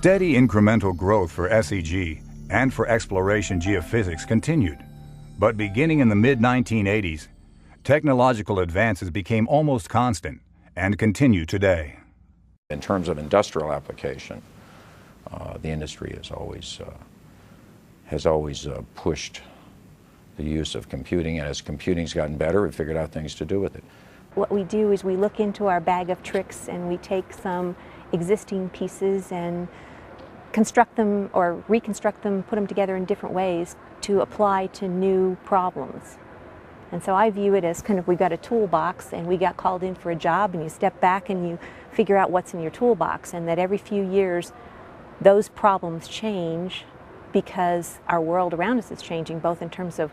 Steady incremental growth for SEG and for exploration geophysics continued, but beginning in the mid-1980s, technological advances became almost constant and continue today. In terms of industrial application, the industry has always pushed the use of computing, and as computing's gotten better, we've figured out things to do with it. What we do is we look into our bag of tricks and we take some existing pieces and construct them or reconstruct them, put them together in different ways to apply to new problems. And so I view it as kind of, we've got a toolbox and we got called in for a job, and you step back and you figure out what's in your toolbox, and that every few years those problems change because our world around us is changing, both in terms of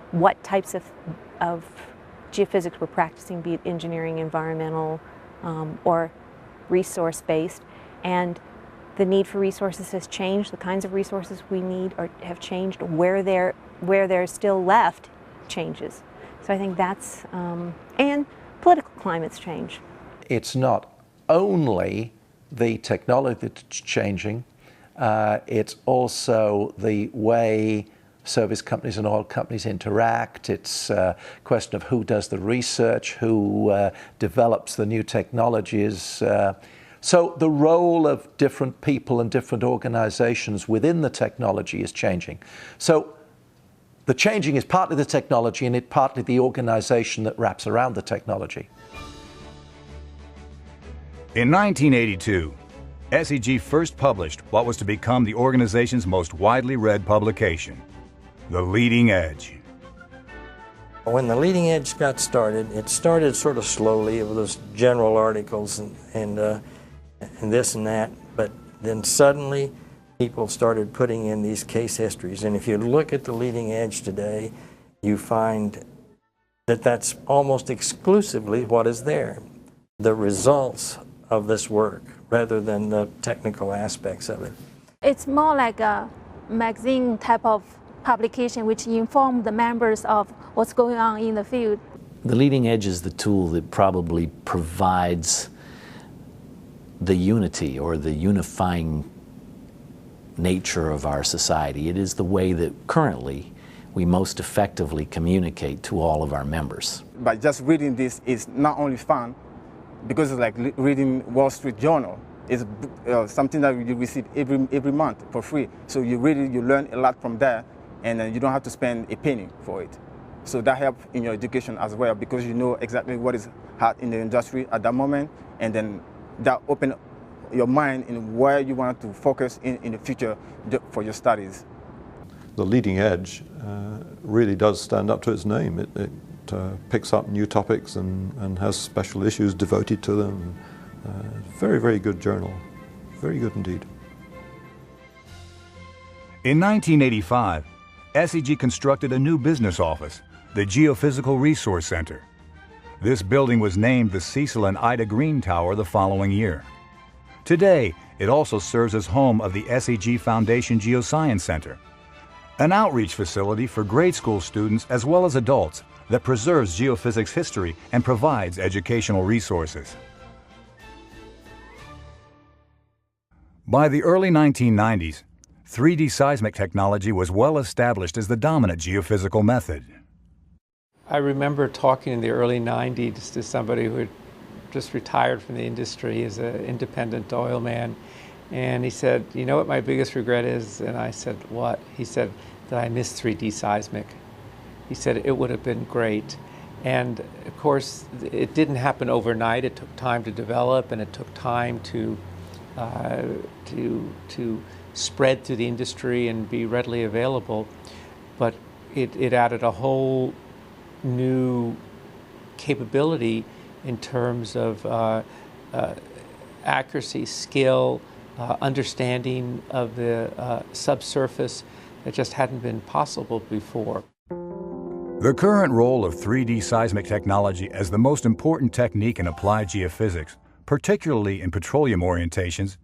what types of geophysics we're practicing, be it engineering, environmental, or resource-based, and the need for resources has changed. The kinds of resources we need have changed. Where they're still left changes. So I think that's, and political climates change. It's not only the technology that's changing, it's also the way service companies and oil companies interact. It's a question of who does the research, who develops the new technologies. So the role of different people and different organizations within the technology is changing. So the changing is partly the technology and it partly the organization that wraps around the technology. In 1982, SEG first published what was to become the organization's most widely read publication, The Leading Edge. When The Leading Edge got started, it started sort of slowly with those general articles and this and that, but then suddenly people started putting in these case histories. And if you look at The Leading Edge today, you find that that's almost exclusively what is there, the results of this work, rather than the technical aspects of it. It's more like a magazine type of publication which informs the members of what's going on in the field. The Leading Edge is the tool that probably provides the unity or the unifying nature of our society. It is the way that currently we most effectively communicate to all of our members. By just reading this is not only fun, because it's like reading Wall Street Journal. It's something that you receive every month for free. So you read it, you learn a lot from there, and you don't have to spend a penny for it. So that helps in your education as well, because you know exactly what is hot in the industry at that moment, and then that opens your mind in where you want to focus in the future for your studies. The Leading Edge really does stand up to its name. It picks up new topics and has special issues devoted to them. Very, very good journal. Very good indeed. In 1985, SEG constructed a new business office, the Geophysical Resource Center. This building was named the Cecil and Ida Green Tower the following year. Today, it also serves as home of the SEG Foundation Geoscience Center, an outreach facility for grade school students as well as adults that preserves geophysics history and provides educational resources. By the early 1990s, 3D seismic technology was well established as the dominant geophysical method. I remember talking in the early 90s to somebody who had just retired from the industry as an independent oil man, and he said, "You know what my biggest regret is?" And I said, "What?" He said, "That I missed 3D seismic." He said it would have been great. And of course, it didn't happen overnight. It took time to develop, and it took time to spread through the industry and be readily available. But it added a whole new capability in terms of accuracy, skill, understanding of the subsurface that just hadn't been possible before. The current role of 3D seismic technology as the most important technique in applied geophysics, particularly in petroleum orientations,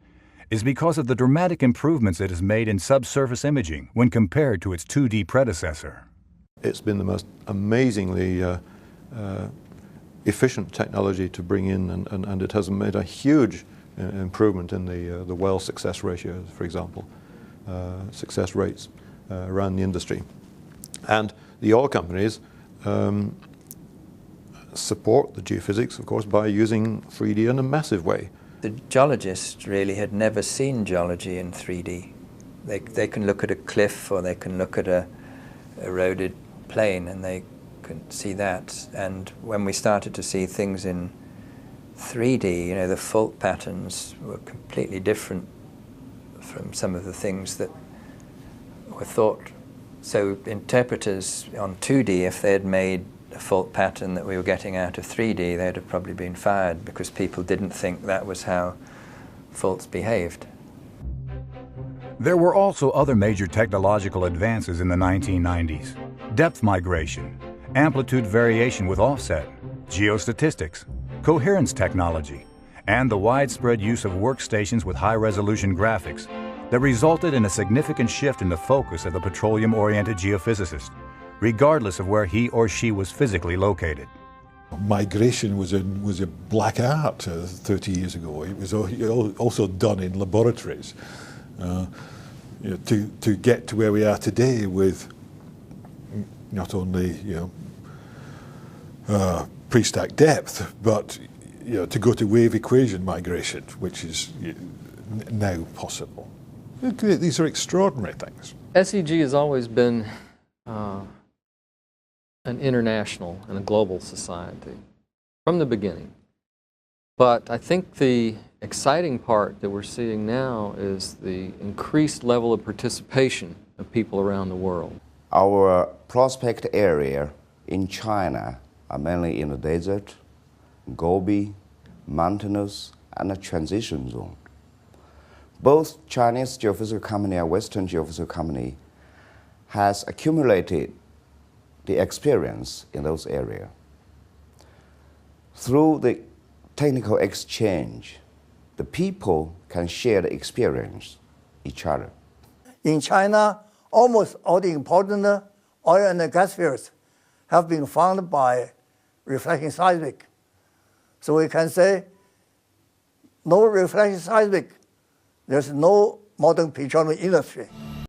is because of the dramatic improvements it has made in subsurface imaging when compared to its 2D predecessor. It's been the most amazingly efficient technology to bring in, and it has made a huge improvement in the well success ratio, for example, success rates around the industry. And the oil companies support the geophysics, of course, by using 3D in a massive way. The geologists really had never seen geology in 3D. They can look at a cliff or they can look at a eroded plain and they can see that. And when we started to see things in 3D, you know, the fault patterns were completely different from some of the things that were thought. So interpreters on 2D, if they had made a fault pattern that we were getting out of 3D, they'd have probably been fired because people didn't think that was how faults behaved. There were also other major technological advances in the 1990s. Depth migration, amplitude variation with offset, geostatistics, coherence technology, and the widespread use of workstations with high-resolution graphics that resulted in a significant shift in the focus of the petroleum-oriented geophysicist, regardless of where he or she was physically located. Migration was a black art 30 years ago. It was also done in laboratories. To get to where we are today with not only pre-stack depth, but to go to wave equation migration, which is now possible. These are extraordinary things. SEG has always been an international and a global society from the beginning. But I think the exciting part that we're seeing now is the increased level of participation of people around the world. Our prospect area in China are mainly in the desert, Gobi, mountainous, and a transition zone. Both Chinese geophysical company and Western geophysical company has accumulated the experience in those areas. Through the technical exchange, the people can share the experience each other. In China, almost all the important oil and gas fields have been found by reflection seismic. So we can say, no reflection seismic, there's no modern petroleum industry.